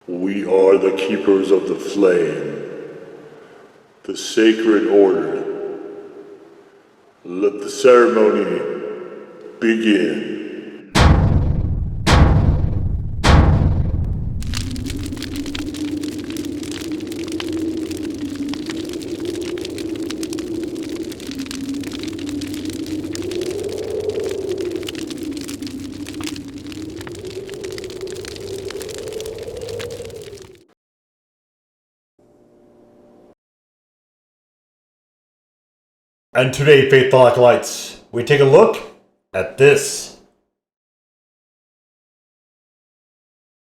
We are the keepers of the flame, the sacred order. Let the ceremony begin. And today, Faithful Acolytes, we take a look at this.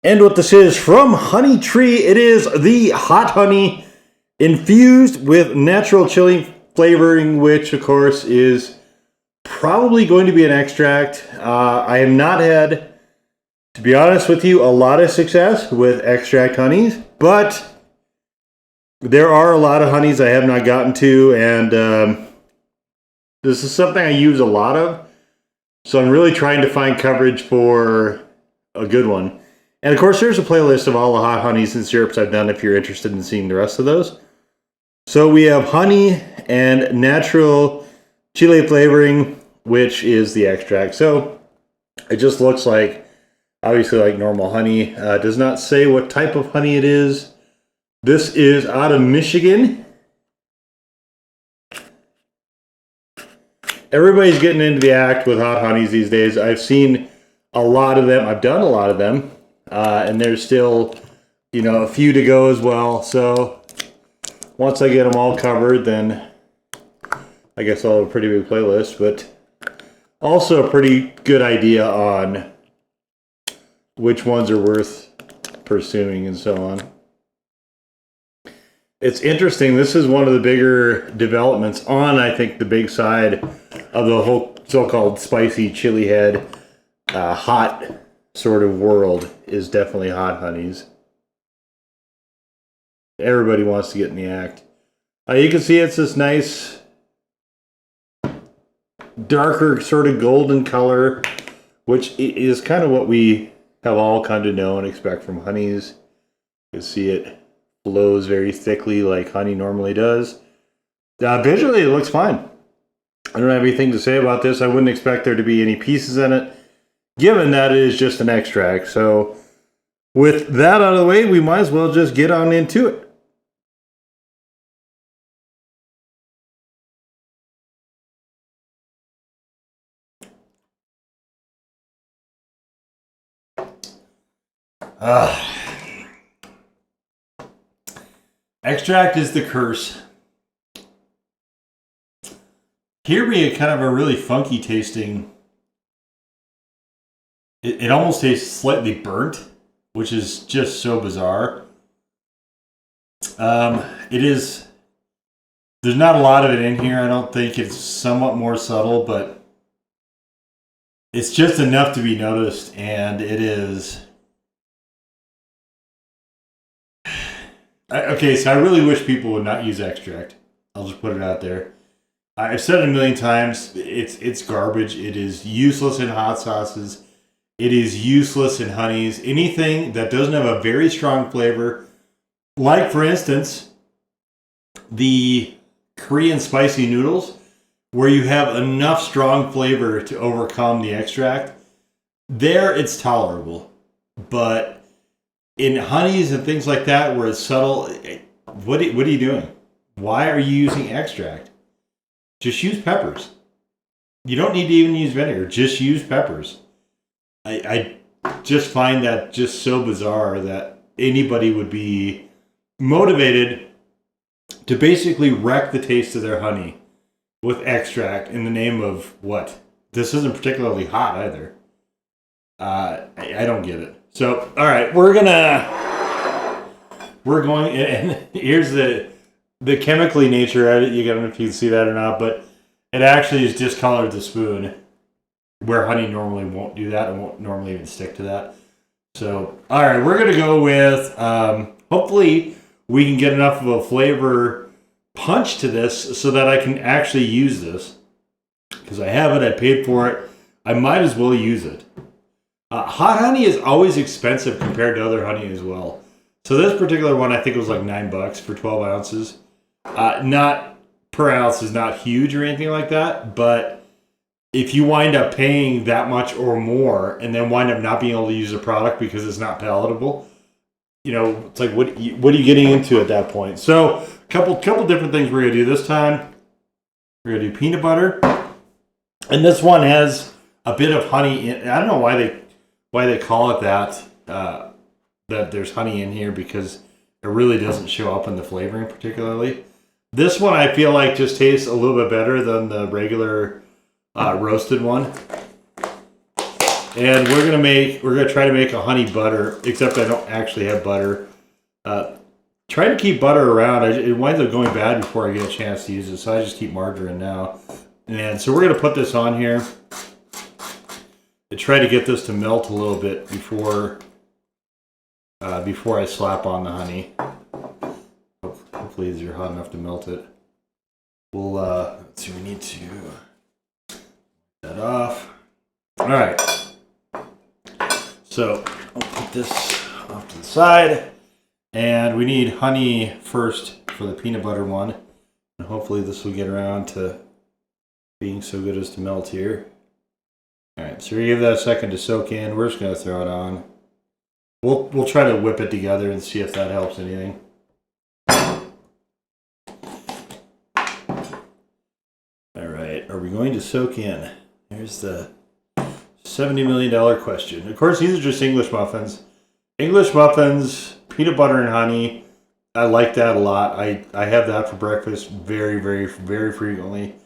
And what this is from Honey Tree, it is the hot honey infused with natural chili flavoring, which of course is probably going to be an extract. I have not had, to be honest with you, a lot of success with extract honeys, but there are a lot of honeys I have not gotten to, and this is something I use a lot of, so I'm really trying to find coverage for a good one. And of course, there's a playlist of all the hot honeys and syrups I've done if you're interested in seeing the rest of those. So we have honey and natural chili flavoring, which is the extract. So it just looks like, obviously like normal honey. Does not say what type of honey it is. This is out of Michigan. Everybody's getting into the act with hot honeys these days. I've seen a lot of them. I've done a lot of them. And there's still, a few to go as well. So once I get them all covered, then I guess I'll have a pretty big playlist. But also a pretty good idea on which ones are worth pursuing and so on. It's interesting. This is one of the bigger developments on, I think, the big side of the whole so-called spicy chili head hot sort of world is definitely hot honeys. Everybody wants to get in the act. You can see it's this nice darker sort of golden color, which is kind of what we have all come to know and expect from honeys. You can see it flows very thickly like honey normally does. Visually, it looks fine. I don't have anything to say about this. I wouldn't expect there to be any pieces in it, given that it is just an extract. So with that out of the way, we might as well just get on into it. Extract is the curse. Here we get kind of a really funky tasting. It almost tastes slightly burnt, which is just so bizarre. It is. There's not a lot of it in here. I don't think it's somewhat more subtle, but it's just enough to be noticed, and it is. Okay, so I really wish people would not use extract. I'll just put it out there. I've said it a million times. It's garbage. It is useless in hot sauces. It is useless in honeys. Anything that doesn't have a very strong flavor, like for instance, the Korean spicy noodles, where you have enough strong flavor to overcome the extract, there it's tolerable. But in honeys and things like that, where it's subtle, what are you doing? Why are you using extract? Just use peppers. You don't need to even use vinegar. Just use peppers. I just find that just so bizarre that anybody would be motivated to basically wreck the taste of their honey with extract in the name of what? This isn't particularly hot either. I don't get it. So, all right, we're going, and here's the chemically nature of it. You don't know if you can see that or not, but it actually is discolored the spoon, where honey normally won't do that and won't normally even stick to that. So, all right, we're going to go with, hopefully we can get enough of a flavor punch to this so that I can actually use this. Because I have it, I paid for it, I might as well use it. Hot honey is always expensive compared to other honey as well. So this particular one, I think it was like $9 for 12 ounces. Not per ounce is not huge or anything like that, but if you wind up paying that much or more and then wind up not being able to use the product because it's not palatable, it's like what are you getting into at that point? So a couple different things we're gonna do this time. We're gonna do peanut butter, and this one has a bit of honey in. I don't know why they call it that. That there's honey in here because it really doesn't show up in the flavoring particularly. This one I feel like just tastes a little bit better than the regular roasted one. And we're gonna try to make a honey butter, except I don't actually have butter. Try to keep butter around. It winds up going bad before I get a chance to use it, so I just keep margarine now. And so we're gonna put this on here and try to get this to melt a little bit before I slap on the honey. Hopefully these are hot enough to melt it. We'll let's see. We need to get that off. All right. So I'll put this off to the side, and we need honey first for the peanut butter one, and hopefully this will get around to being so good as to melt here. All right, so we give that a second to soak in. We're just gonna throw it on. We'll try to whip it together and see if that helps anything. All right, are we going to soak in? Here's the $70 million question. Of course, these are just English muffins. English muffins, peanut butter and honey. I like that a lot. I have that for breakfast very, very, very frequently.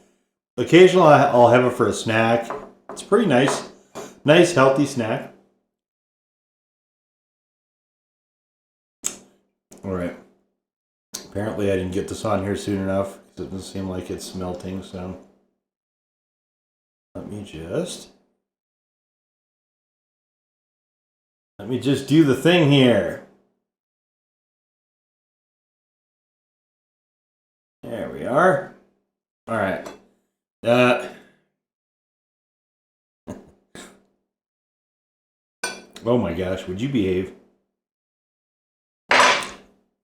Occasionally, I'll have it for a snack. It's pretty nice. Nice, healthy snack. All right. Apparently, I didn't get this on here soon enough because it doesn't seem like it's melting. So let me just do the thing here. There we are. All right. Oh my gosh, would you behave?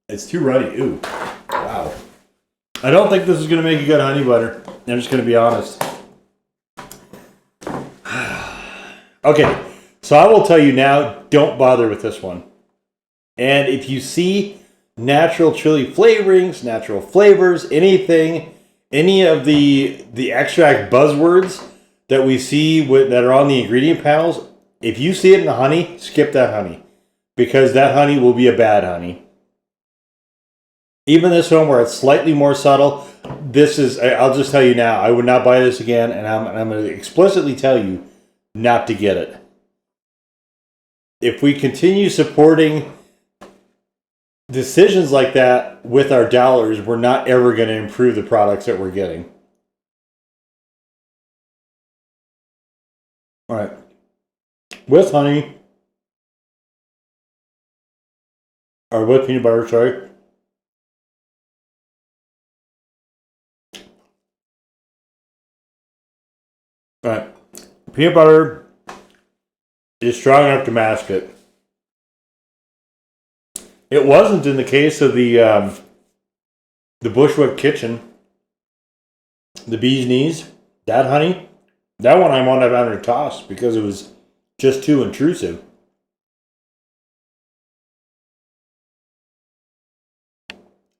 It's too runny. Ooh. Wow. I don't think this is going to make a good honey butter. I'm just going to be honest. Okay, so I will tell you now, don't bother with this one. And if you see natural chili flavorings, natural flavors, anything, any of the extract buzzwords that we see that are on the ingredient panels, if you see it in the honey, skip that honey. Because that honey will be a bad honey. Even this one where it's slightly more subtle, I'll just tell you now, I would not buy this again, and I'm going to explicitly tell you not to get it. If we continue supporting decisions like that with our dollars, we're not ever going to improve the products that we're getting. All right. With honey, or with peanut butter, sorry. All right. Peanut butter is strong enough to mask it. It wasn't in the case of the Bushwick Kitchen, the bee's knees, that honey. That one I wound up having to toss because it was just too intrusive.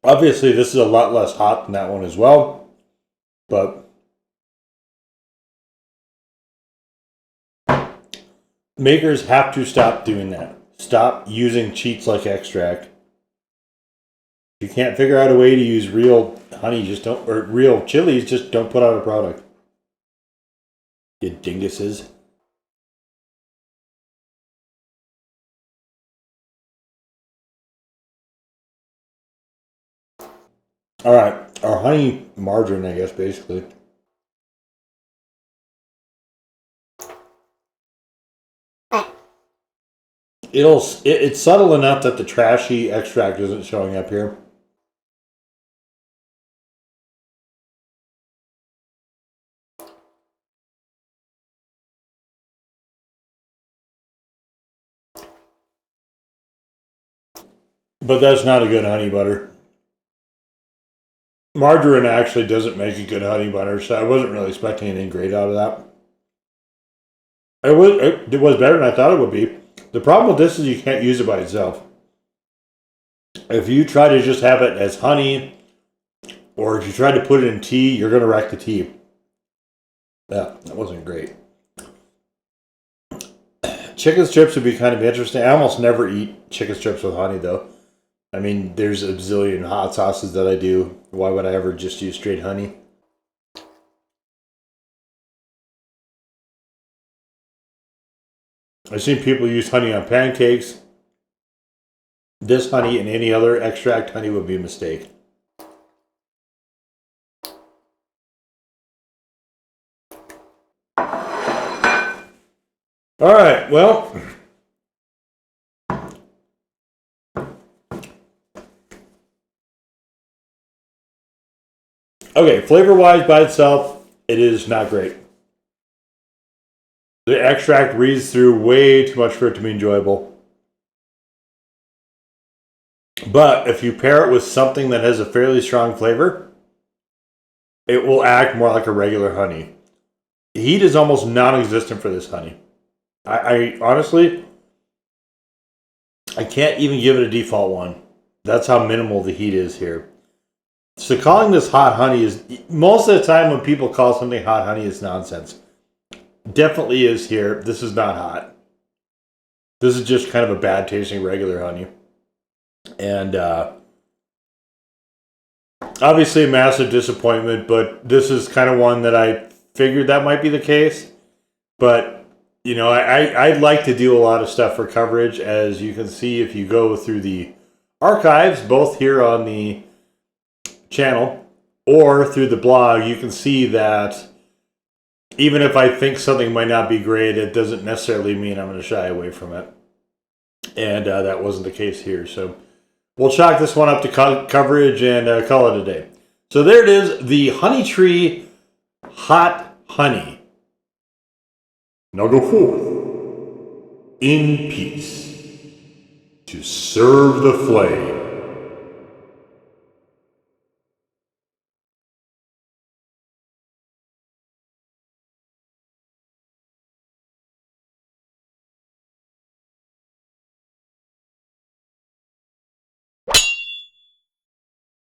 Obviously, this is a lot less hot than that one as well, but makers have to stop doing that. Stop using cheats like extract. If you can't figure out a way to use real honey, or real chilies, just don't put out a product. You dinguses. All right, our honey margarine, I guess, basically. It's subtle enough that the trashy extract isn't showing up here. But that's not a good honey butter. Margarine actually doesn't make a good honey butter, so I wasn't really expecting anything great out of that. It was better than I thought it would be. The problem with this is you can't use it by itself. If you try to just have it as honey, or if you try to put it in tea, you're going to wreck the tea. Yeah, that wasn't great. Chicken strips would be kind of interesting. I almost never eat chicken strips with honey, though. I mean, there's a bazillion hot sauces that I do. Why would I ever just use straight honey? I've seen people use honey on pancakes. This honey and any other extract honey would be a mistake. All right, well. Okay, flavor-wise by itself, it is not great. The extract reads through way too much for it to be enjoyable. But if you pair it with something that has a fairly strong flavor, it will act more like a regular honey. Heat is almost non-existent for this honey. I honestly, I can't even give it a default one. That's how minimal the heat is here. So calling this hot honey is, most of the time when people call something hot honey, it's nonsense. Definitely is here. This is not hot. This is just kind of a bad tasting regular honey. And obviously a massive disappointment, but this is kind of one that I figured that might be the case. But, you know, I'd like to do a lot of stuff for coverage. As you can see, if you go through the archives, both here on the channel or through the blog, you can see that even if I think something might not be great, it doesn't necessarily mean I'm going to shy away from it. And that wasn't the case here. So we'll chalk this one up to coverage and call it a day. So there it is, the Honey Tree Hot Honey. Now go forth in peace to serve the flame.